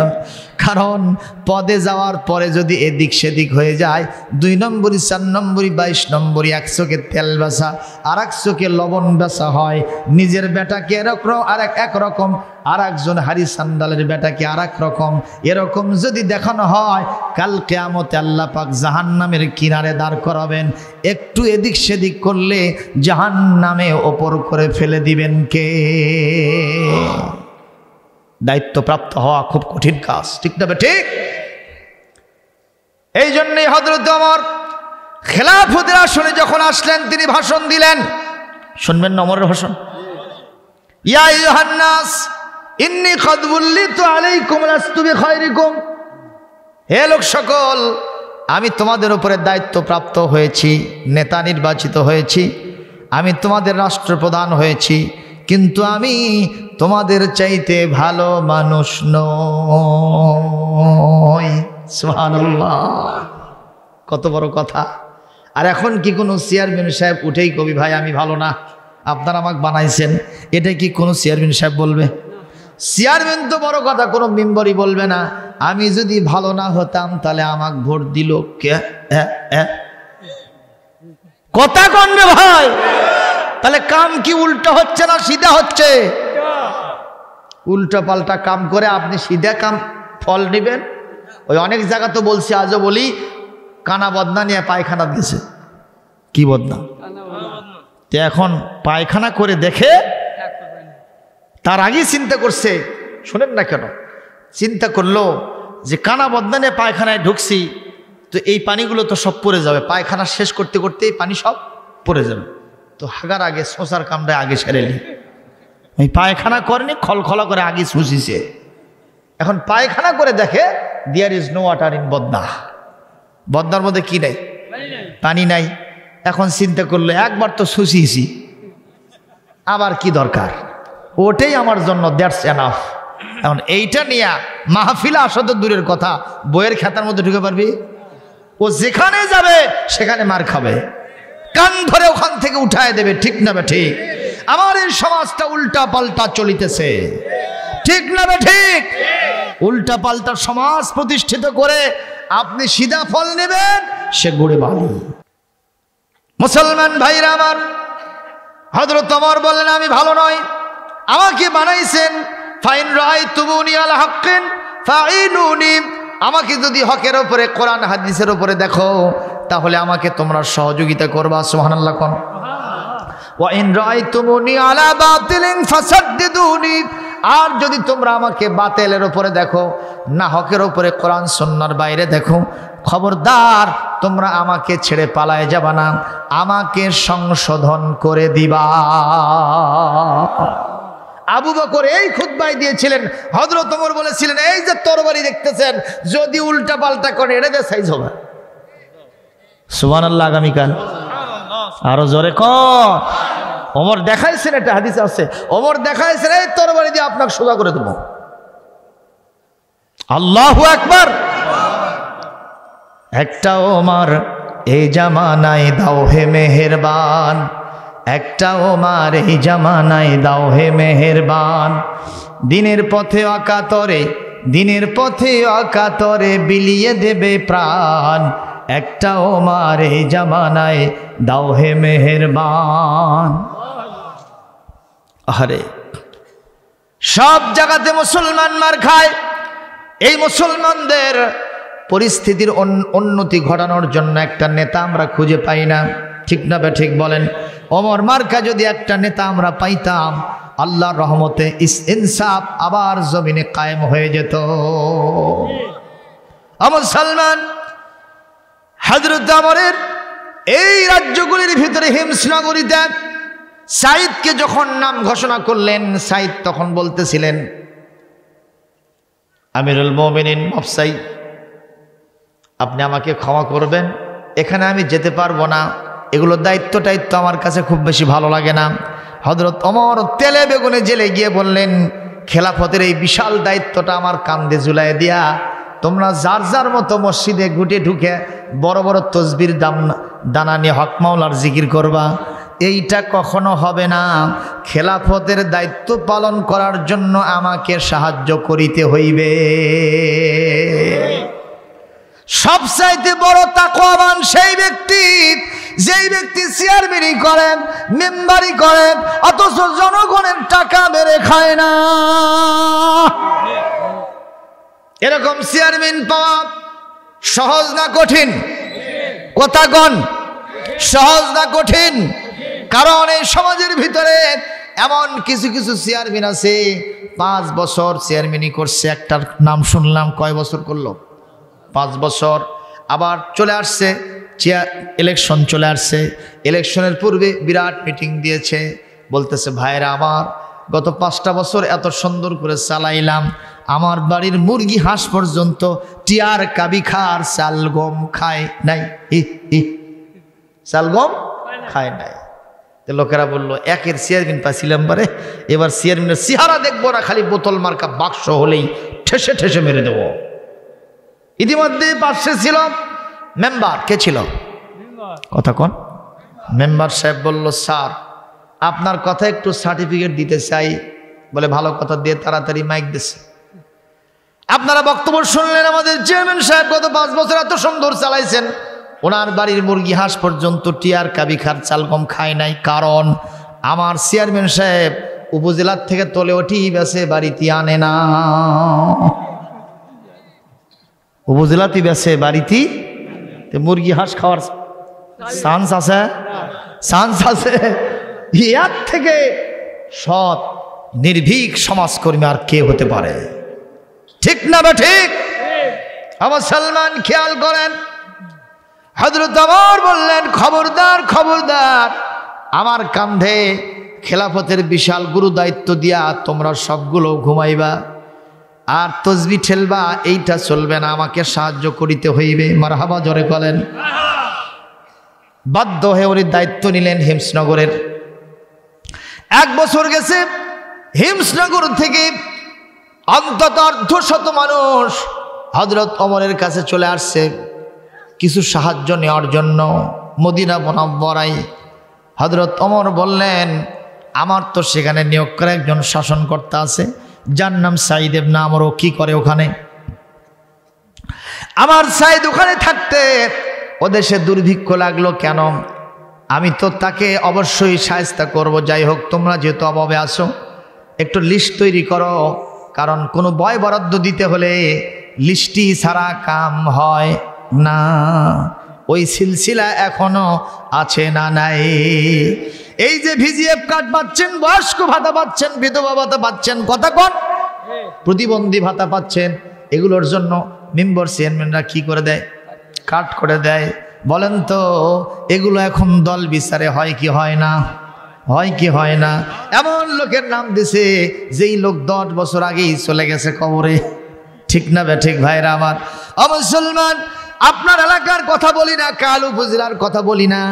Speaker 1: কারণ পদে যাওয়ার পরে যদি এদিক সেদিক হয়ে যায়, 2 নম্বরই 4 নম্বরই 22 নম্বরই, 1 চোখে তেল বেচা আর 1 চোখে লবণ বেচা হয়। নিজের বেটাকে একরকম, আর একজন হারি সান্ডালের বেটাকে আর এক রকম, এরকম যদি দেখানো হয়, কাল কিয়ামতে আল্লাহ পাক জাহান্নামের কিনারে দাঁড় করাবেন। একটু এদিক সেদিক করলে জাহান্নামে ওপর করে ফেলে দিবেন কে? দায়িত্বপ্রাপ্ত হওয়া খুব কঠিন কাজ, ঠিক না ঠিক? এই জন্যই হযরত ওমর খেলাফতের আসনে যখন আসলেন, তিনি ভাষণ দিলেন। শুনবেন না ওমরের ভাষণ? ইয়া আইয়ুহান নাস ইন্নী ক্বাদ বুল্লিতু আলাইকুম লাস্তু বিখায়রিকুম। হে লোক সকল, আমি তোমাদের উপরে দায়িত্বপ্রাপ্ত হয়েছি, নেতা নির্বাচিত হয়েছি, আমি তোমাদের রাষ্ট্রপ্রধান হয়েছি, কিন্তু আমি তোমাদের চাইতে ভালো মানুষ নই। সুবহানাল্লাহ, কত বড় কথা! আর এখন কি কোনো চেয়ারম্যান সাহেব উঠেই কবি ভাই আমি ভালো না, আপনারা আমাকে বানাইছেন, এটা কি কোনো চেয়ারম্যান সাহেব বলবে? চেয়ারম্যান তো বড় কথা, কোনো মেম্বারই বলবে না আমি যদি ভালো না হতাম তাহলে আমাকে ভোট দিল কে? কথা কন রে ভাই? তাহলে কাম কি উল্টো হচ্ছে না সিধা হচ্ছে? উল্টো পাল্টা কাম করে আপনি সিধা কাম ফল নেবেন। ওই অনেক জায়গা তো বলছি, আজও বলি, কানা বদনা নিয়ে পায়খানা দিয়েছে। কি বদনা? তো এখন পায়খানা করে দেখে তার আগেই চিন্তা করছে, শোনেন না কেন, চিন্তা করলো যে কানা বদনা নিয়ে পায়খানায় ঢুকছি, তো এই পানিগুলো তো সব পড়ে যাবে, পায়খানা শেষ করতে করতে এই পানি সব পড়ে যাবে, তো হাগার আগে শোষার কামটা আগে সেরে নি। এই পায়খানা করেনি, খলখলা করে আগে শুষিছে। এখন পায়খানা করে দেখে there is no water in badna, বদনার মধ্যে কি নাই? পানি নাই। এখন চিন্তা করলো একবার তো শুষিয়েছি, আবার কি দরকার, ওটাই আমার জন্য দ্যাটস এনাফ। এখন এইটা নিয়ে মাহফিলে আসা তো দূরের কথা, বইয়ের খাতার মধ্যে ঢুকে পারবি? ও যেখানে যাবে সেখানে মার খাবে, কান ধরে ওখান থেকে উঠায় দেবে। ঠিক না বে ঠিক? আমার এই সমাজটা উল্টা পাল্টা চলিতেছে, ঠিক না বে ঠিক? উল্টা পাল্টা সমাজ প্রতিষ্ঠিত করে আপনি সিধা ফল নেবেন, সে গুড়ে বালি। মুসলমান ভাইরা আমার, হযরত ওমর বললেন আমি ভালো নয়, আমাকে বানাইছেন ফাইন রাআইতুমুনি আলা হাক্কিন ফাইনুনি, আমাকে যদি হকের উপরে কোরআন হাদিসের উপরে দেখো তাহলে আমাকে তোমরা সহযোগিতা করবা। সুবহানাল্লাহ কোন। ওয়া ইন রাআইতুমুনি আলা বাতিলিন ফাসাদ্দিদুনি, আর যদি তোমরা আমাকে বাতিলের উপরে দেখো, না হকের উপরে কোরআন সুন্নাহর বাইরে দেখো, খবরদার তোমরা আমাকে ছেড়ে পালায় যাবা না, আমাকে সংশোধন করে দিবা। আবু বকর এই খুতবায় দিয়েছিলেন, হযরত ওমর বলেছিলেন এই যে তরবারি দেখতেছেন, যদি উল্টা পাল্টা করে এটা দিয়ে সাইজ হবে। সুবহানাল্লাহ। আগামীকাল আরো জোরে কর। ওমর দেখাইছেন, এটা হাদিসে আছে, ওমর দেখাইছেন এই তরবারি দিয়ে আপনাকে সোজা করে দেব। আল্লাহু আকবার। একটা ওমর এই জামানায় দাও হে মেহেরবান, একটা ওমর এই জামানায় দাও হে মেহেরবান, দিনের পথে অকাতরে, দিনের পথে অকাতরে বিলিয়ে দেবে প্রাণ, একটা ওমর এই জামানায় দাও হে মেহেরবান। আরে সব জায়গাতে মুসলমান মার খায়, এই মুসলমানদের পরিস্থিতির উন্নতি ঘটানোর জন্য একটা নেতা আমরা খুঁজে পাই না। ঠিক না বে ঠিক বলেন? ওমর মার্কা যদি একটা নেতা আমরা পাইতাম, আল্লাহর রহমতে ইনসাফ আবার জমিনে কায়েম হয়ে যেত। আমর সালমান হযরত ওমরের এই রাজ্যগুলির ভিতরে হিমসনগরীতে সাইদকে যখন নাম ঘোষণা করলেন, সাইদ তখন বলতেছিলেন আমিরুল মুমিনিন মফসাই, আপনি আমাকে ক্ষমা করবেন, এখানে আমি যেতে পারবো না, এগুলো দায়িত্ব আমার কাছে খুব বেশি ভালো লাগে না। হযরত ওমর তেলে বেগুনে জেলে গিয়ে বললেন, খেলাফতের এই বিশাল দায়িত্বটা আমার কাঁধে ঝুলাই দিয়া তোমরা যার যার মতো মসজিদে গুটে ঢুকে বড় বড় তসবির দানা নিয়ে হক মাওলার জিকির করবা, এইটা কখনো হবে না। খেলাফতের দায়িত্ব পালন করার জন্য আমাকে সাহায্য করিতে হইবে। সবচাইতে বড় তাকওয়াবান সেই ব্যক্তি, যেই ব্যক্তি চেয়ারম্যানই করেন, মেম্বারি করেন, অথচ জনগণের টাকা মেরে খায় না। এরকম চেয়ারম্যান পাওয়া সহজ না কঠিন? কথা কন, সহজ না কঠিন? কারণ এই সমাজের ভিতরে এমন কিছু কিছু চেয়ারম্যান আছে 5 বছর চেয়ারম্যানই করছে, একটার নাম শুনলাম কয় বছর করলো? 5 বছর। আবার চলে আসছে ইলেকশন, চলে আসছে, ইলেকশনের পূর্বে বিরাট মিটিং দিয়েছে, বলতেছে ভাইরা আমার, গত 5টা বছর এত সুন্দর করে চালাইলাম, আমার বাড়ির মুরগি হাঁস পর্যন্ত টিয়ার কাবি খার চাল গম খায় নাই, চাল গম খায় নাই। লোকেরা বললো একের চেয়ারম্যান পাইছিলাম বারে, এবার চেয়ারম্যানের চেহারা দেখবো না, খালি বোতল মার্কা বাক্স হলেই ঠেসে ঠেসে মেরে দেবো। ইতিমধ্যে পাশে ছিল মেম্বার, কে ছিল? কথা কোন? মেম্বার সাহেব বলল, স্যার আপনার কথা একটু সার্টিফিকেট দিতে চাই। বলে ভালো কথা, দিয়ে তাড়াতাড়ি মাইক দিছে। আপনারা বক্তব্য শুনলেন, আমাদের চেয়ারম্যান সাহেব গত 5 বছর এত সুন্দর চালাইছেন, ওনার বাড়ির মুরগি হাঁস পর্যন্ত টিয়ার কাবি খার চাল গম খায় নাই, কারণ আমার চেয়ারম্যান সাহেব উপজেলার থেকে তোলে ওঠি বেছে বাড়িতে আনে না, উপজেলাতে বেছে বাড়িতে মুরগি হাঁস খাওয়ার চান্স আছে, চান্স আছে। এর থেকে সৎ নির্ভীক সমাজকর্মী আর কে হতে পারে? ঠিক না বা ঠিক? আমার সালমান খেয়াল করেন, হযরত ওমর বললেন, খবরদার খবরদার, আমার কাঁধে খেলাফতের বিশাল গুরু দায়িত্ব দিয়া তোমরা সবগুলো ঘুমাইবা আর তসবি ঠেলবা, এইটা চলবে না, আমাকে সাহায্য করিতে হইবে। মারহাবা জোরে বলেন। বাধ্য হয়ে উনি দায়িত্ব নিলেন হিমসনগরের। 1 বছর গেছে, হিমসনগর থেকে অন্তত 150 মানুষ হযরত ওমরের কাছে চলে আসছে কিছু সাহায্য নেওয়ার জন্য। মদিনা মুনাওয়ারায় হযরত ওমর বললেন, আমার তো সেখানে নিয়োগ করা একজন শাসনকর্তা আছে, যার নাম সাঈদ ইবনে আমর। ও কি করে ওখানে? আমার সাঈদ ওখানে থাকতে ও দেশে দুর্ভিক্ষ লাগলো কেন? আমি তো তাকে অবশ্যই শায়েস্তা করব। যাই হোক, তোমরা যেহেতু অভাবে আসো, একটু লিস্ট তৈরি করো, কারণ কোনো বয় বরাদ্দ দিতে হলে লিস্টি ছাড়া কাম হয় না। ওই সিলসিলা এখনো আছে না নাই? এই যে ভিজিএফ কার্ড পাচ্ছেন, বয়স্ক ভাতা পাচ্ছেন, বিধবা ভাতা পাচ্ছেন, কথা কোন, প্রতিবন্ধী ভাতা পাচ্ছেন, এগুলোর জন্য মেম্বার চেয়ারম্যানরা কি করে দেয়? কাট করে দেয়। বলেন তো এগুলো এখন দল বিচারে হয় কি হয় না? হয় কি হয় না? এমন লোকের নাম দিছে যেই লোক 10 বছর আগেই চলে গেছে কবরে। ঠিক না বে ঠিক? ভাইরা আমার, মুসলমান, আপনার এলাকার কথা বলি না, কাল উপজেলার কথা বলি না,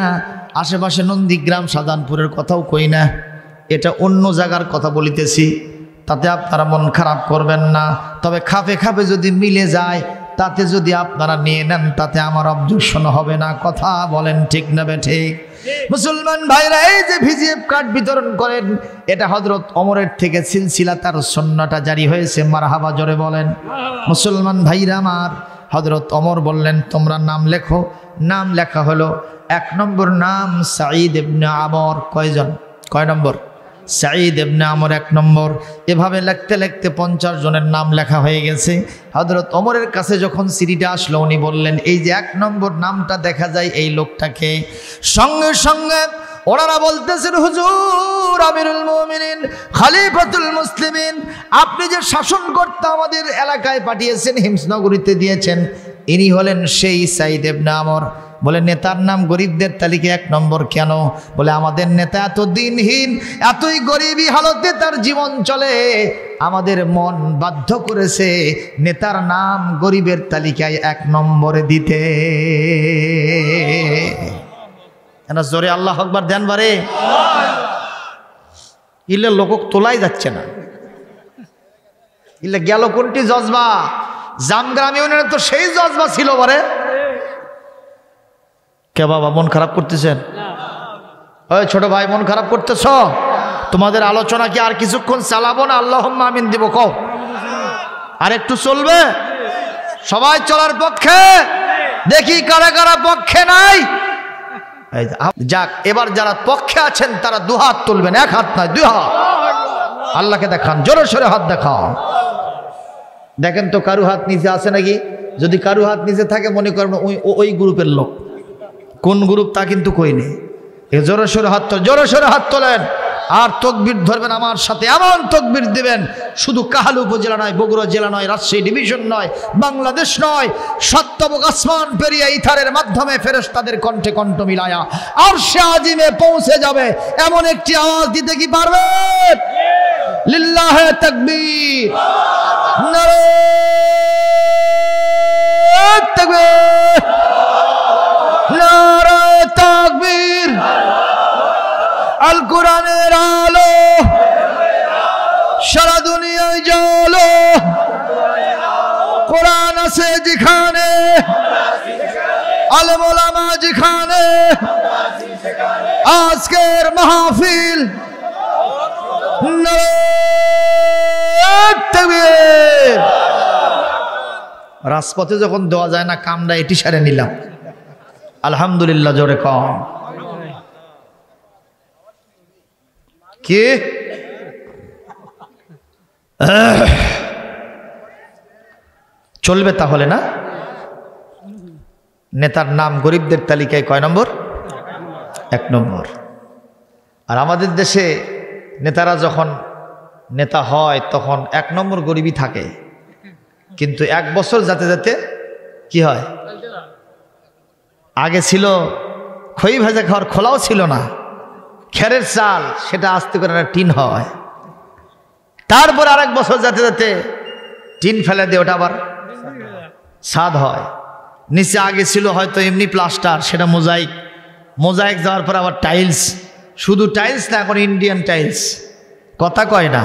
Speaker 1: আশেপাশে নন্দীগ্রাম শাহজাহানপুরের কথাও কই না, এটা অন্য জায়গার কথা বলিতেছি। তাতে আপনারা মন খারাপ করবেন না, তবে খাপে খাপে যদি মিলে যায়, তাতে যদি আপনারা নিয়ে নেন, তাতে আমার অবজেকশন হবে না। কথা বলেন ঠিক না বে ঠিক? মুসলমান ভাইরা, এই যে ভিজিএফ কার্ড বিতরণ করেন, এটা হযরত ওমরের থেকে সিলসিলা তার সুন্নাহটা জারি হয়েছে। মারহাবা জোরে বলেন। মুসলমান ভাইরা আমার, হযরত ওমর বললেন, তোমরা নাম লেখো। নাম লেখা হলো। 1 নম্বর নাম সাঈদ ইবনে আমর। কয়জন? কয় নম্বর? সাঈদ ইবনে আমর 1 নম্বর। এভাবে লিখতে লিখতে 50 জনের নাম লেখা হয়ে গেছে। হযরত ওমরের কাছে যখন সিডিটা আসলো, উনি বললেন, এই যে 1 নম্বর নামটা দেখা যায়, এই লোকটাকে। সঙ্গে সঙ্গে ওনারা বলতেছেন, হুজুর, আমিরুল মুমিনিন, খলিফাতুল মুসলিমিন, আপনি যে শাসনকর্তা আমাদের এলাকায় পাঠিয়েছেন, হিমসনগরীতে দিয়েছেন, ইনি হলেন সেই সাঈদ ইবনে আমর। বলে, নেতার নাম গরিবদের তালিকায় 1 নম্বর কেন? বলে, আমাদের নেতা এত দিনহীন, এতই গরিবী হালতে তার জীবন চলে, আমাদের মন বাধ্য করেছে নেতার নাম গরিবের তালিকায় 1 নম্বরে দিতে। জোরে আল্লাহ আকবার দেন বারে। ইলে লোক তোলাই যাচ্ছে না, ইলে গেল কোনটি জজবা? জামগ্রাম ইউনিয়নে তো সেই জজবা ছিল বারে। কে বাবা মন খারাপ করতেছেন? ওই ছোট ভাই, মন খারাপ করতেছ? তোমাদের আলোচনা কি আর কিছুক্ষণ চালাবো না? আল্লাহুম্মা আমিন দিব। কও আর একটু চলবে? সবাই চলার পক্ষে? দেখি কারা কারা পক্ষে নাই। যাক, এবার যারা পক্ষে আছেন তারা 2 হাত তুলবেন, 1 হাত নয়, 2 হাত। আল্লাহকে দেখান, জোরে সোরে হাত দেখাও। দেখেন তো কারু হাত নিচে আছে নাকি? যদি কারু হাত নিচে থাকে, মনে করবেন ওই গ্রুপের লোক। কোন গ্রুপ তা কিন্তু কই নেই। জোরে সোরে হাত তোলেন, জোরে সোরে হাত তোলেন, আর তকবীর ধরবেন আমার সাথে। এমন তকবীর দিবেন, শুধু কাহালু উপজেলা নয়, বগুড়া জেলা নয়, রাজশাহী ডিভিশন নয়, বাংলাদেশ নয়, সত্যবক আসমান পেরিয়ে ইথারের মাধ্যমে ফেরেশতাদের কণ্ঠে কণ্ঠ মিলায়া আরশে আজিমে পৌঁছে যাবে, এমন একটি আওয়াজ দিতে কি পারবেন? লিল্লাহে তাকবীর, নারে তাকবীর, নারে তাকবীর। আল কোরআনের আলো সারা দুনিয়ায় জ্বলো। কোরআন আছে যেখানে, আলেম ওলামা যেখানে, আজকের মাহফিল রাজপথে যখন দেওয়া যায় না, কামরা এটি সারে নিলাম। আলহামদুলিল্লাহ জোরে কম। কি চলবে তাহলে না? নেতার নাম গরিবদের তালিকায় কয় নম্বর? 1 নম্বর। আর আমাদের দেশে নেতারা যখন নেতা হয় তখন 1 নম্বর গরিবই থাকে, কিন্তু 1 বছর যেতে যেতে কি হয়? আগে ছিল খই ভাজা খাওয়ার খোলাও ছিল না, খেরের চাল, সেটা আস্তে করে একটা টিন হয়। তারপর আরেক বছর যেতে যেতে টিন ফেলে দিয়ে ওটা আবার ছাদ হয়। নিচে আগে ছিল হয়তো এমনি প্লাস্টার, সেটা মোজাইক, মোজাইক যাওয়ার পর আবার টাইলস, শুধু টাইলস না, এখন ইন্ডিয়ান টাইলস। কথা কয় না?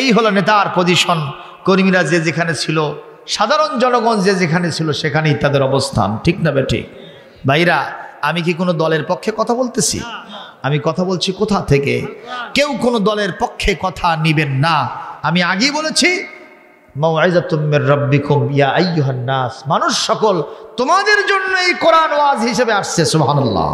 Speaker 1: এই হলো নেতার পজিশন। কর্মীরা যে যেখানে ছিল, সাধারণ জনগণ যে যেখানে ছিল, সেখানেই তাদের অবস্থান। ঠিক না বেঠিক? ভাইরা, আমি কি কোনো দলের পক্ষে কথা বলতেছি? আমি কথা বলছি কোথা থেকে? কেউ কোনো দলের পক্ষে কথা নিবেন না। আমি আগেই বলেছি, মাউইযাতুম মির রাব্বিকুম ইয়া আইয়ুহান নাস, মানুষ সকল, তোমাদের জন্য এই কোরআন ওয়াজ হিসেবে আসছে। সুবহানাল্লাহ।